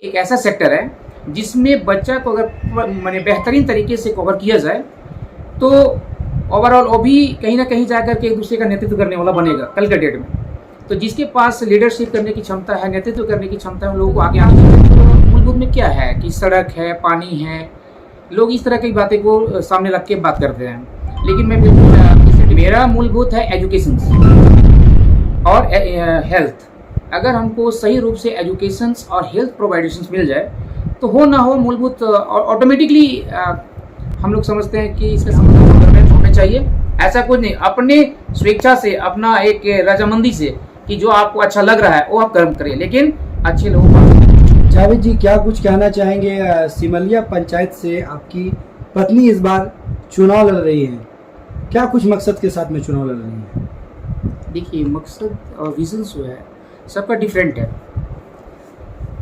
एक ऐसा सेक्टर है जिसमें बच्चा को अगर माने बेहतरीन तरीके से कवर किया जाए तो ओवरऑल वो भी कहीं ना कहीं जाकर के एक दूसरे का नेतृत्व करने वाला बनेगा कल के डेट में। तो जिसके पास लीडरशिप करने की क्षमता है, नेतृत्व करने की क्षमता है, उन लोगों को आगे आने चाहिए। तो मूलभूत में क्या है कि सड़क है, पानी है, लोग इस तरह की बातें को सामने रख के बात करते हैं, लेकिन मैं बिल्कुल मेरा मूलभूत है एजुकेशन और हेल्थ। अगर हमको सही रूप से एजुकेशन और हेल्थ प्रोवाइडेशन मिल जाए तो हो ना हो मूलभूत ऑटोमेटिकली हम लोग समझते हैं कि इसका समाधान होना चाहिए। ऐसा कुछ नहीं, अपने स्वेच्छा से, अपना एक रजामंदी से कि जो आपको अच्छा लग रहा है वो आप कर्म करिए, लेकिन अच्छे लोगों को। जावेद जी, क्या कुछ कहना चाहेंगे? सिमलिया पंचायत से आपकी पत्नी इस बार चुनाव लड़ रही है, क्या कुछ मकसद के साथ में चुनाव लड़ रही है? देखिए, मकसद और विजन जो है सबका डिफरेंट है,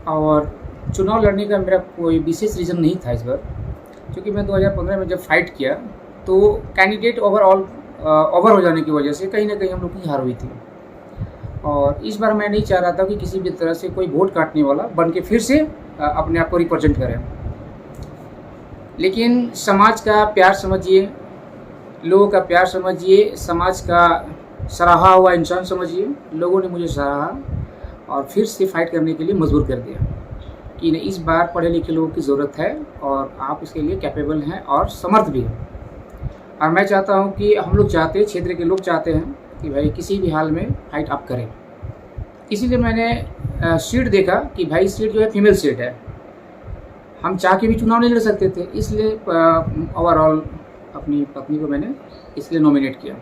और चुनाव लड़ने का मेरा कोई विशेष रीज़न नहीं था इस बार, क्योंकि मैं 2015 में जब फाइट किया तो कैंडिडेट ओवरऑल ओवर हो जाने की वजह से कहीं ना कहीं हम लोग की हार हुई थी। और इस बार मैं नहीं चाह रहा था कि किसी भी तरह से कोई वोट काटने वाला बन के फिर से अपने आप को रिप्रेजेंट करें, लेकिन समाज का प्यार समझिए, लोगों का प्यार समझिए, समाज का सराहा हुआ इंसान समझिए। लोगों ने मुझे सराहा और फिर से फाइट करने के लिए मजबूर कर दिया कि इस बार पढ़े लिखे लोगों की ज़रूरत है और आप इसके लिए कैपेबल हैं और समर्थ भी हैं। और मैं चाहता हूं कि हम लोग चाहते हैं, क्षेत्र के लोग चाहते हैं कि भाई किसी भी हाल में फाइट आप करें। इसीलिए मैंने सीट देखा कि भाई सीट जो है फीमेल सीट है, हम चाह के भी चुनाव नहीं लड़ सकते थे, इसलिए ओवरऑल अपनी पत्नी को मैंने इसलिए नॉमिनेट किया।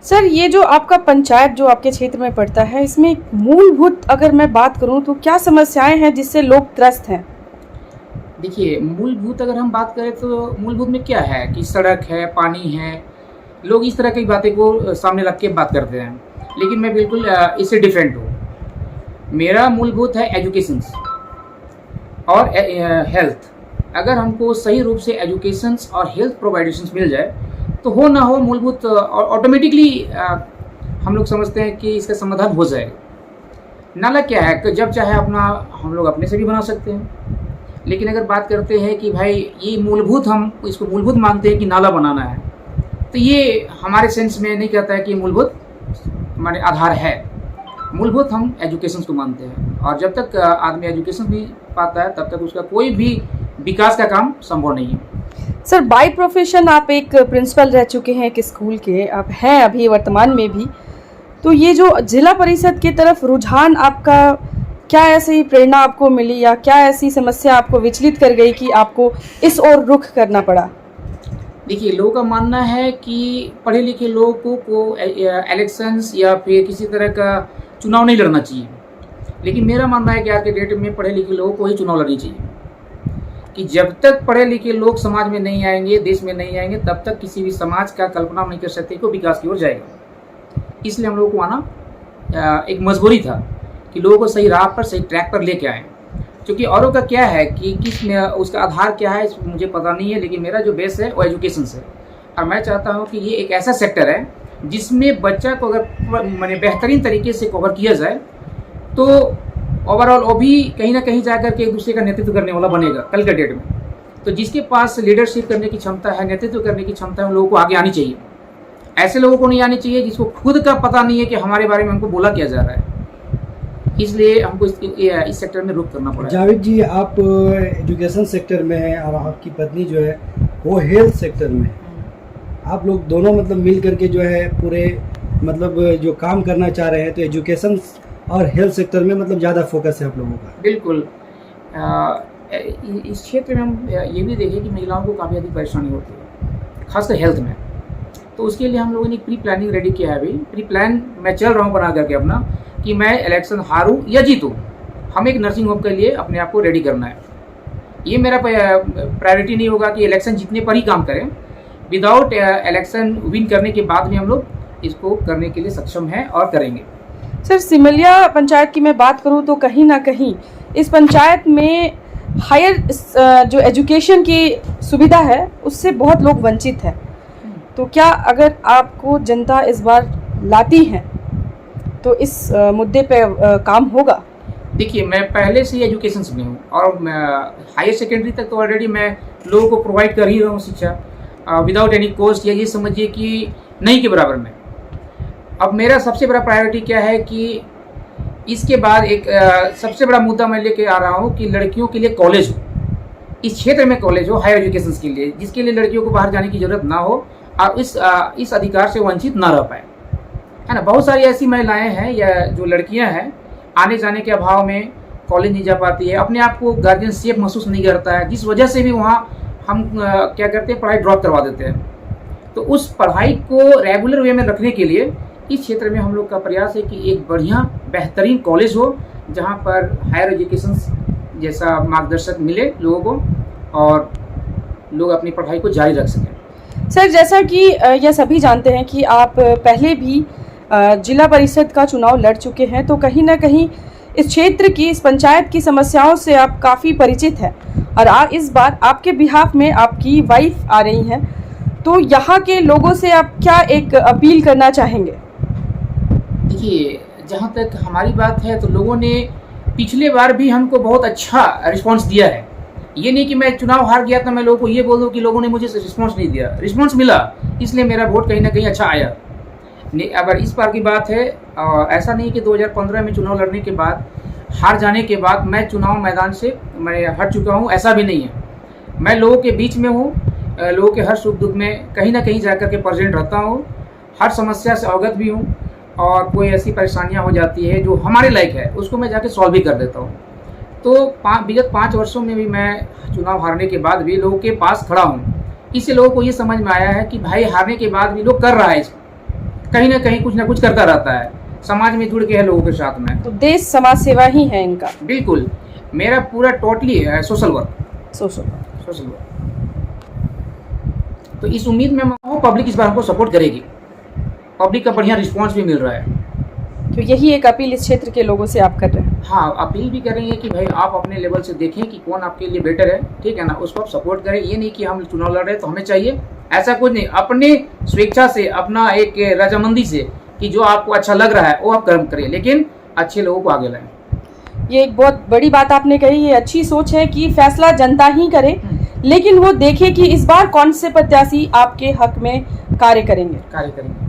सर, ये जो आपका पंचायत जो आपके क्षेत्र में पड़ता है, इसमें मूलभूत अगर मैं बात करूं तो क्या समस्याएं हैं जिससे लोग त्रस्त हैं? देखिए, मूलभूत अगर हम बात करें तो मूलभूत में क्या है कि सड़क है, पानी है, लोग इस तरह की बातें को सामने रख के बात करते हैं, लेकिन मैं बिल्कुल इससे डिफरेंट हूँ। मेरा मूलभूत है एजुकेशन और हेल्थ। अगर हमको सही रूप से एजुकेशन और हेल्थ प्रोवाइडेशन मिल जाए तो हो ना हो मूलभूत ऑटोमेटिकली हम लोग समझते हैं कि इसका समाधान हो जाएगा। नाला क्या है कि जब चाहे अपना हम लोग अपने से भी बना सकते हैं, लेकिन अगर बात करते हैं कि भाई ये मूलभूत, हम इसको मूलभूत मानते हैं कि नाला बनाना है, तो ये हमारे सेंस में नहीं कहता है कि मूलभूत हमारे आधार है। मूलभूत हम एजुकेशन को मानते हैं, और जब तक आदमी एजुकेशन भी पाता है तब तक उसका कोई भी विकास का काम संभव नहीं है। सर, बाय प्रोफेशन आप एक प्रिंसिपल रह चुके हैं एक स्कूल के, आप हैं अभी वर्तमान में भी, तो ये जो जिला परिषद की तरफ रुझान आपका, क्या ऐसी प्रेरणा आपको मिली या क्या ऐसी समस्या आपको विचलित कर गई कि आपको इस ओर रुख करना पड़ा? देखिए, लोगों का मानना है कि पढ़े लिखे लोगों को इलेक्शंस या फिर किसी तरह का चुनाव नहीं लड़ना चाहिए, लेकिन मेरा मानना है कि आज के डेट में पढ़े लिखे लोगों को ही चुनाव लड़नी चाहिए। कि जब तक पढ़े लिखे लोग समाज में नहीं आएंगे, देश में नहीं आएंगे, तब तक किसी भी समाज का कल्पना नहीं कर सकते कि वो विकास की ओर जाएगा। इसलिए हम लोगों को आना एक मजबूरी था कि लोगों को सही राह पर, सही ट्रैक पर लेके आए। क्योंकि औरों का क्या है कि किस में उसका आधार क्या है मुझे पता नहीं है, लेकिन मेरा जो बेस है वो एजुकेशन से। और मैं चाहता हूँ कि ये एक ऐसा सेक्टर है जिसमें बच्चा को अगर माने बेहतरीन तरीके से कवर किया जाए तो ओवरऑल वो भी कहीं ना कहीं जाकर के एक दूसरे का नेतृत्व करने वाला बनेगा कल के डेट में। तो जिसके पास लीडरशिप करने की क्षमता है, नेतृत्व करने की क्षमता है, उन लोगों को आगे आनी चाहिए। ऐसे लोगों को नहीं आनी चाहिए जिसको खुद का पता नहीं है कि हमारे बारे में हमको बोला क्या जा रहा है। इसलिए हमको इस सेक्टर में रुख करना पड़ा। जावेद जी, आप एजुकेशन सेक्टर में हैं और आपकी पत्नी जो है वो हेल्थ सेक्टर में है। आप लोग दोनों मतलब मिल करके जो है पूरे मतलब जो काम करना चाह रहे हैं, तो एजुकेशन और हेल्थ सेक्टर में मतलब ज़्यादा फोकस है आप लोगों का। बिल्कुल। इस क्षेत्र में हम ये भी देखें कि महिलाओं को काफ़ी अधिक परेशानी होती है, खासकर हेल्थ में। तो उसके लिए हम लोगों ने प्री प्लानिंग रेडी किया है। अभी प्री प्लान मैं चल रहा हूँ बना करके अपना, कि मैं इलेक्शन हारूं या जीतूं, हम एक नर्सिंग होम के लिए अपने आप को रेडी करना है। ये मेरा प्रायोरिटी नहीं होगा कि इलेक्शन जीतने पर ही काम करें। विदाउट इलेक्शन विन करने के बाद भी हम लोग इसको करने के लिए सक्षम हैं और करेंगे। सर, सिमलिया पंचायत की मैं बात करूं तो कहीं ना कहीं इस पंचायत में हायर जो एजुकेशन की सुविधा है उससे बहुत लोग वंचित हैं। तो क्या अगर आपको जनता इस बार लाती है तो इस मुद्दे पे काम होगा? देखिए, मैं पहले से ही एजुकेशन में हूँ और हायर सेकेंडरी तक तो ऑलरेडी मैं लोगों को प्रोवाइड कर ही रहा हूँ शिक्षा विदाउट एनी कॉस्ट, या ये समझिए कि नहीं के बराबर में। अब मेरा सबसे बड़ा प्रायोरिटी क्या है कि इसके बाद एक सबसे बड़ा मुद्दा मैं लेके आ रहा हूँ कि लड़कियों के लिए कॉलेज हो, इस क्षेत्र में कॉलेज हो हायर एजुकेशन के लिए, जिसके लिए लड़कियों को बाहर जाने की ज़रूरत ना हो और इस अधिकार से वंचित ना रह पाए, है ना। बहुत सारी ऐसी महिलाएं हैं या जो लड़कियां हैं, आने जाने के अभाव में कॉलेज नहीं जा पाती है, अपने आप को गार्जियन सेफ महसूस नहीं करता है, जिस वजह से भी वहाँ हम क्या करते हैं, पढ़ाई ड्रॉप करवा देते हैं। तो उस पढ़ाई को रेगुलर वे में रखने के लिए इस क्षेत्र में हम लोग का प्रयास है कि एक बढ़िया बेहतरीन कॉलेज हो जहाँ पर हायर एजुकेशन जैसा मार्गदर्शक मिले लोगों को और लोग अपनी पढ़ाई को जारी रख सकें। सर, जैसा कि यह सभी जानते हैं कि आप पहले भी जिला परिषद का चुनाव लड़ चुके हैं, तो कहीं ना कहीं इस क्षेत्र की, इस पंचायत की समस्याओं से आप काफ़ी परिचित हैं और इस बार आपके बिहाफ में आपकी वाइफ आ रही हैं, तो यहाँ के लोगों से आप क्या एक अपील करना चाहेंगे? देखिए, जहाँ तक हमारी बात है तो लोगों ने पिछले बार भी हमको बहुत अच्छा रिस्पांस दिया है। ये नहीं कि मैं चुनाव हार गया तो मैं लोगों को ये बोल दूं कि लोगों ने मुझे रिस्पांस नहीं दिया, रिस्पांस मिला, इसलिए मेरा वोट कहीं ना कहीं अच्छा आया। अगर इस बार की बात है, ऐसा नहीं कि 2015 में चुनाव लड़ने के बाद, हार जाने के बाद मैं चुनाव मैदान से मैं हट चुका हूँ, ऐसा भी नहीं है। मैं लोगों के बीच में हूँ, लोगों के हर सुख दुख में कहीं ना कहीं जाकर के प्रेजेंट रहता हूँ, हर समस्या से अवगत भी हूँ और कोई ऐसी परेशानियाँ हो जाती है जो हमारे लायक है उसको मैं जाके सॉल्व भी कर देता हूँ। तो विगत 5 वर्षों में भी मैं चुनाव हारने के बाद भी लोगों के पास खड़ा हूँ। इससे लोगों को ये समझ में आया है कि भाई हारने के बाद भी लोग कर रहा है, कहीं ना कुछ करता रहता है, समाज में जुड़ के है लोगों के साथ में। तो देश समाज सेवा ही है इनका। बिल्कुल, मेरा पूरा टोटली सोशल वर्क। तो इस उम्मीद में मैं हूँ पब्लिक इस बार हमको सपोर्ट करेगी, पब्लिक का बढ़िया रिस्पांस भी मिल रहा है। तो यही एक अपील इस क्षेत्र के लोगों से आप कर रहे हैं? हाँ, अपील भी करेंगे कि भाई आप अपने लेवल से देखें कि कौन आपके लिए बेटर है, ठीक है ना, उसको आप सपोर्ट करें। ये नहीं कि हम चुनाव लड़ रहे हैं तो हमें चाहिए, ऐसा कुछ नहीं। अपने स्वेच्छा से, अपना एक रजामंदी से कि जो आपको अच्छा लग रहा है वो आप कर्म करें, लेकिन अच्छे लोगों को आगे लाएं। ये एक बहुत बड़ी बात आपने कही। ये अच्छी सोच है कि फैसला जनता ही करे, लेकिन वो देखे कि इस बार कौन से प्रत्याशी आपके हक में कार्य करेंगे।